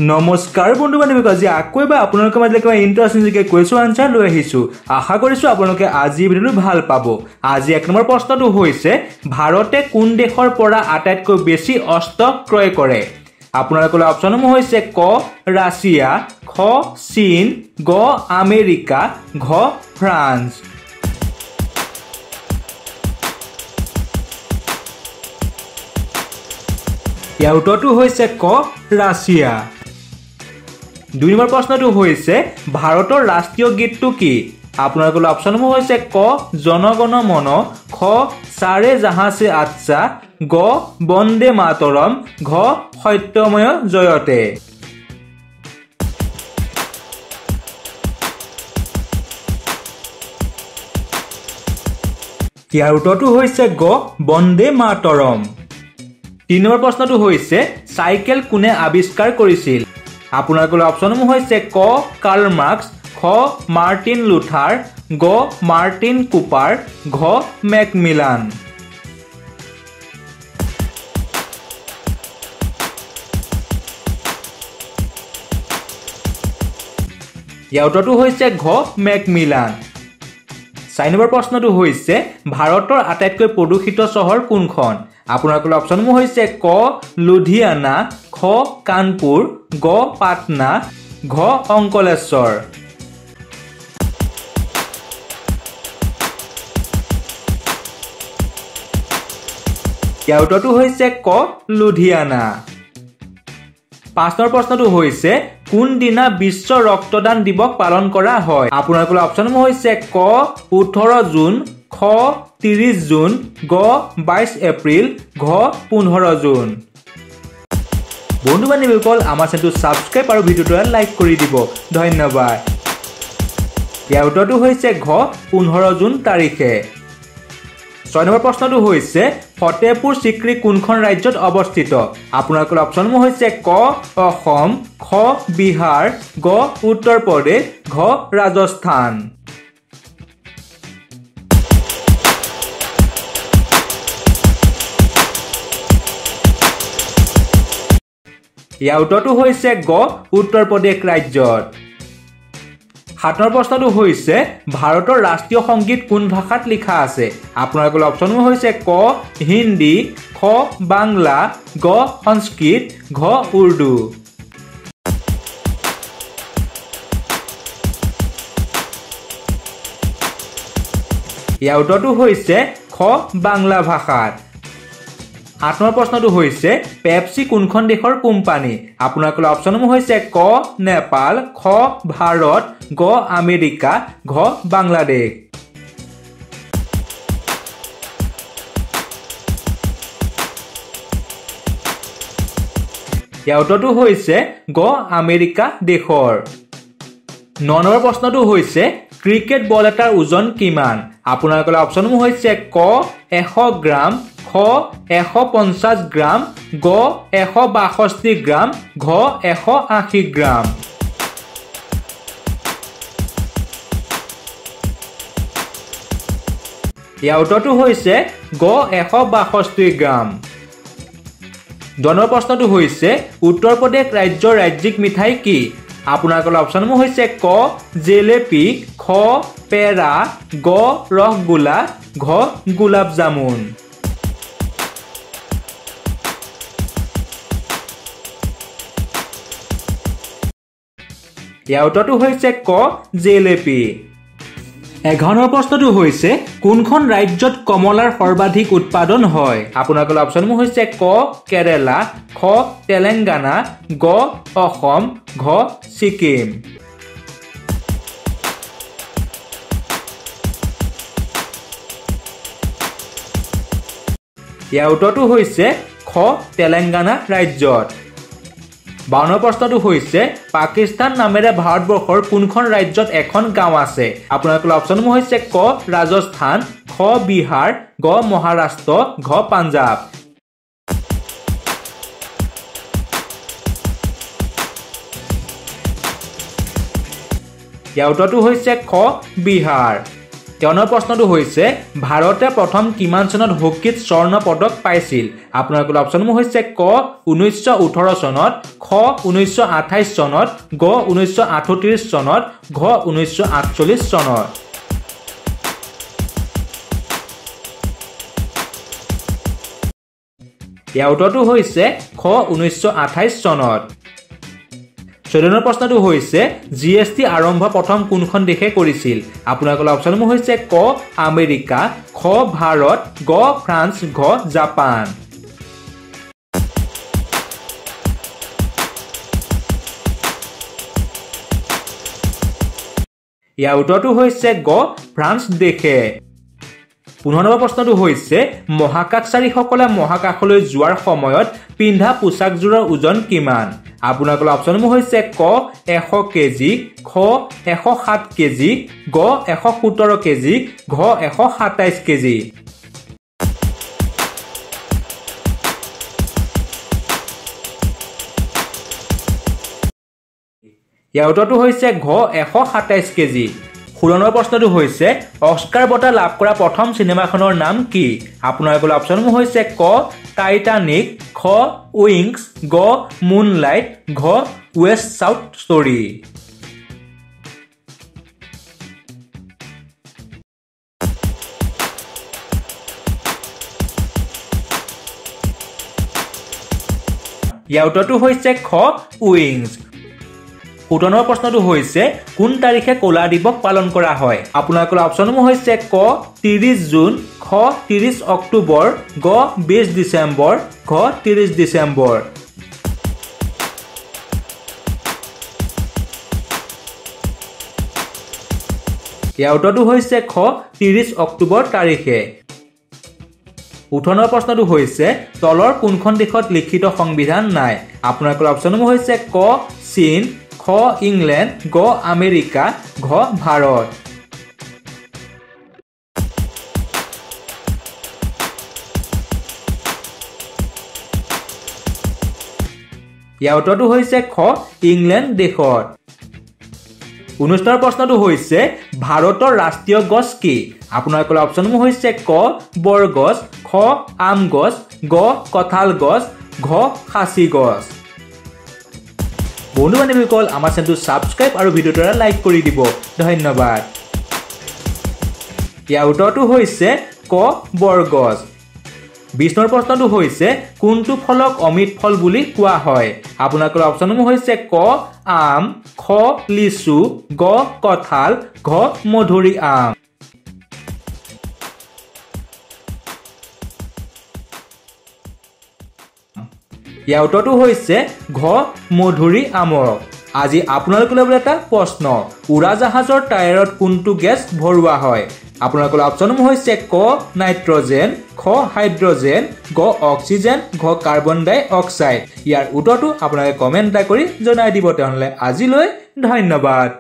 নমস্কাৰ বন্ধু বান্ধৱী, আজি আকৌ এবাৰ আপোনালোকৰ মাজলৈ কিবা ইণ্টাৰেষ্টিং কুৱেশ্যন আনচাৰ লৈ আহিছোঁ। আশা কৰিছোঁ আপোনালোকে আজি ভিডিঅ'টো ভাল পাব। আজি 1 নম্বৰ প্ৰশ্নটো হৈছে, ভাৰতে কোন দেশৰ পৰা আটাইতকৈ বেছি অস্ত্ৰ ক্ৰয় কৰে? আপোনালোকৰ অপশ্যনসমূহ হৈছে ক ৰাছিয়া, খ চীন, গ আমেৰিকা, ঘ ফ্ৰান্স। ইয়াৰ উত্তৰটো হৈছে ক ৰাছিয়া। 2 নম্বৰ প্ৰশ্নটো হৈছে, ভাৰতৰ ৰাষ্ট্ৰীয় গীতটো কি? আপোনালোকৰ অপশ্যনসমূহ হৈছে ক জনগণ মন, খ সাৰে জাহাঁ সে আচ্ছা, গ বন্দে মাতৰম, ঘ সত্যময় জয়তে। ইয়াৰ উত্তৰটো হৈছে গ বন্দে মাতৰম। 3 নম্বৰ প্ৰশ্নটো হৈছে, চাইকেল কোনে আৱিষ্কাৰ কৰিছিল? আপোনালোকৰ অপশ্যনসমূহ হৈছে ক কাৰ্ল মাৰ্কছ, খ মাৰ্টিন লুথাৰ, গ মাৰ্টিন কুপাৰ, ঘ মেকমিলান। ইয়াৰ উত্তৰটো হৈছে ঘ মেকমিলান। 4 নম্বৰ প্ৰশ্নটো হৈছে, ভাৰতৰ আটাইতকৈ প্ৰদূষিত চহৰ কোনখন? আপোনালোকৰ অপশ্যনসমূহ হৈছে ক লুধিয়ানা, খ কানপুৰ, গ পাটনা, ঘ অংকলেশ্বৰ। ইয়াৰ উত্তৰটো হৈছে ক লুধিয়ানা। 5 নম্বৰ প্ৰশ্নটো হৈছে, কোনদিনা বিশ্ব ৰক্তদান দিৱস পালন কৰা হয়? আপোনালোকৰ অপশ্যনসমূহ হৈছে ক 18 জুন, খ 30 জুন, গ 22 এপ্ৰিল, ঘ 15 জুন। বন্ধু বান্ধৱীসকল, আমাৰ চেনেলটো ছাবস্ক্ৰাইব আৰু ভিডিঅ'টো লাইক কৰি দিব। ধন্যবাদ। ইয়াৰ উত্তৰটো হৈছে ঘ 15 জুন তাৰিখে। 6 নম্বৰ প্ৰশ্নটো হৈছে, ফতেহপুৰ চিক্ৰী কোনখন ৰাজ্যত অৱস্থিত? আপোনালোকৰ অপশ্যনসমূহ হৈছে ক অসম, খ বিহাৰ, গ উত্তৰ প্ৰদেশ, ঘ ৰাজস্থান। ইয়াৰ উত্তৰটো হৈছে গ উত্তৰ প্ৰদেশ ৰাজ্যত। 7 নম্বৰ প্ৰশ্নটো হৈছে, ভাৰতৰ ৰাষ্ট্ৰীয় সংগীত কোন ভাষাত লিখা আছে? আপোনালোকৰ অপশ্যনসমূহ হৈছে ক হিন্দী, খ বাংলা, গ সংস্কৃত, ঘ উৰ্দু। ইয়াৰ উত্তৰটো হৈছে খ বাংলা ভাষাত। 8 নম্বৰ প্ৰশ্নটো হৈছে, পেপচি কোনখন দেশৰ কোম্পানী? আপোনালোকৰ অপশ্যনসমূহ হৈছে ক নেপাল, খ ভাৰত, গ আমেৰিকা, ঘ বাংলাদেশ। ইয়াৰ উত্তৰটো হৈছে গ আমেৰিকা দেশৰ। 9 নম্বৰ প্ৰশ্নটো হৈছে, ক্ৰিকেট বল এটাৰ ওজন কিমান? আপোনালোকৰ অপশ্যনসমূহ হৈছে ক 100 গ্ৰাম, খ 150 গ্ৰাম, গ 162 গ্ৰাম, ঘ 180 গ্ৰাম। ইয়াৰ উত্তৰটো হৈছে গ 162 গ্ৰাম। 10 নম্বৰ প্ৰশ্নটো হৈছে, উত্তৰ প্ৰদেশ ৰাজ্যৰ ৰাজ্যিক মিঠাই কি? আপোনালোকৰ অপশ্যনসমূহ হৈছে ক জেলেপি, খ পেৰা, গ ৰসগোল্লা, ঘ গোলাপ জামুন। ইয়াৰ উত্তৰটো হৈছে ক জেলেপি। 11 নম্বৰ প্ৰশ্নটো হৈছে, কোনখন ৰাজ্যত কমলাৰ সৰ্বাধিক উৎপাদন হয়? আপোনালোকৰ অপশ্যনসমূহ হৈছে ক কেৰেলা, খ তেলেংগানা, গ অসম, ঘ ছিকিম। ইয়াৰ উত্তৰটো হৈছে খ তেলেংগানা ৰাজ্যত। 52 প্ৰশ্নটো হৈছে, পাকিস্তান নামেৰে ভাৰতবৰ্ষৰ কোনখন ৰাজ্যত এখন গাঁও আছে? আপোনালোকৰ অপশ্যনসমূহ হৈছে ক ৰাজস্থান, খ বিহাৰ, গ মহাৰাষ্ট্ৰ, ঘ পাঞ্জাৱ। ইয়াৰ উত্তৰটো হৈছে খ বিহাৰ। তেওঁৰ প্ৰশ্নটো হৈছে ভাৰতে প্ৰথম কিমান চনত হকীত স্বৰ্ণ পদক পাইছিল আপোনালোকৰ অপচনসমূহ হৈছে ক 1918 চনত খ 1928 চনত গ 1938 চনত ঘ 1948 চনত ইয়াৰ উত্তৰটো হৈছে খ 1928 চনত 14 প্ৰশ্নটো হৈছে জিএসটি আৰম্ভ প্ৰথম কোনখন দেশে কৰিছিল আপোনালোকৰ অপচনসমূহ হৈছে ক আমেৰিকা খ ভাৰত গ ফ্ৰান্স ঘ জাপান ইয়াৰ উত্তৰটো হৈছে গ ফ্ৰান্স দেশে 15 প্ৰশ্নটো হৈছে মহাকাশচাৰীসকলে মহাকাশলৈ যোৱাৰ সময়ত পিন্ধা পোছাকযোৰৰ ওজন কিমান আপোনালোকৰ অপচনসমূহ হৈছে ক 100 কেজি খ 107 কেজি গ 117 কেজি ঘ 127 কেজি ইয়াৰ উত্তৰটো হৈছে ঘ 127 কেজি 16 প্ৰশ্নটো হৈছে অস্কাৰ বঁটা লাভ কৰা প্ৰথম চিনেমাখনৰ নাম কি আপোনালোকৰ অপচনসমূহ হৈছে ক টাইটানিক খ উইংছ গ মুনলাইট ঘ ৱেষ্ট সাউথ ষ্টৰী ইয়াৰ উত্তৰটো হৈছে খ উইংছ 17 প্ৰশ্নটো হৈছে কোন তাৰিখে কলা দিৱস পালন কৰা হয় আপোনালোকৰ অপচনসমূহ হৈছে ক 30 জুন খ 30 অক্টোবৰ গ 20 ডিসেম্বৰ ঘ 30 ডিসেম্বৰ ইয়াৰ উত্তৰটো হৈছে খ 30 অক্টোবৰ তাৰিখে 18 প্ৰশ্নটো হৈছে তলৰ কোনখন দেশত লিখিত সংবিধান নাই আপোনালোকৰ অপচনসমূহ হৈছে ক চীন খ ইংলেণ্ড গ আমেৰিকা ঘ ভাৰত ইয়াৰ উত্তৰটো হৈছে খ ইংলেণ্ড দেশত 19 প্ৰশ্নটো হৈছে ভাৰতৰ ৰাষ্ট্ৰীয় গছ কি আপোনালোকৰ অপচনসমূহ হৈছে ক বৰগছ খ আম গছ গ কঁঠাল গছ ঘ খাচি গছ বন্ধু বান্ধৱীসকল আমাৰ চেনেলটো সাবস্ক্ৰাইব আৰু ভিডিঅ'টো লাইক কৰি দিব ধন্যবাদ ইয়াৰ উত্তৰটো হৈছে ক বৰগছ 20 প্ৰশ্নটো হৈছে কোনটো ফলক অমৃত ফল বুলি কোৱা হয় আপোনালোকৰ অপচনসমূহ হৈছে ক আম খ লিচু গ কঁঠাল ঘ মধুৰি আম ইয়াৰ উত্তৰটো হৈছে ঘ মধুৰি আমক আজি আপোনালোকৰ এটা প্ৰশ্ন উৰাজাহাজৰ টায়াৰত কোনটো গেছ ভৰোৱা হয় আপোনালোকৰ অপচনসমূহ হৈছে ক নাইট্ৰজেন খ হাইড্ৰজেন গ অক্সিজেন ঘ কাৰ্বন ডাই অক্সাইড ইয়াৰ উত্তৰটো আপোনালোকে কমেন্ট কৰি জনাই দিব তেনেহলে আজিলৈ ধন্যবাদ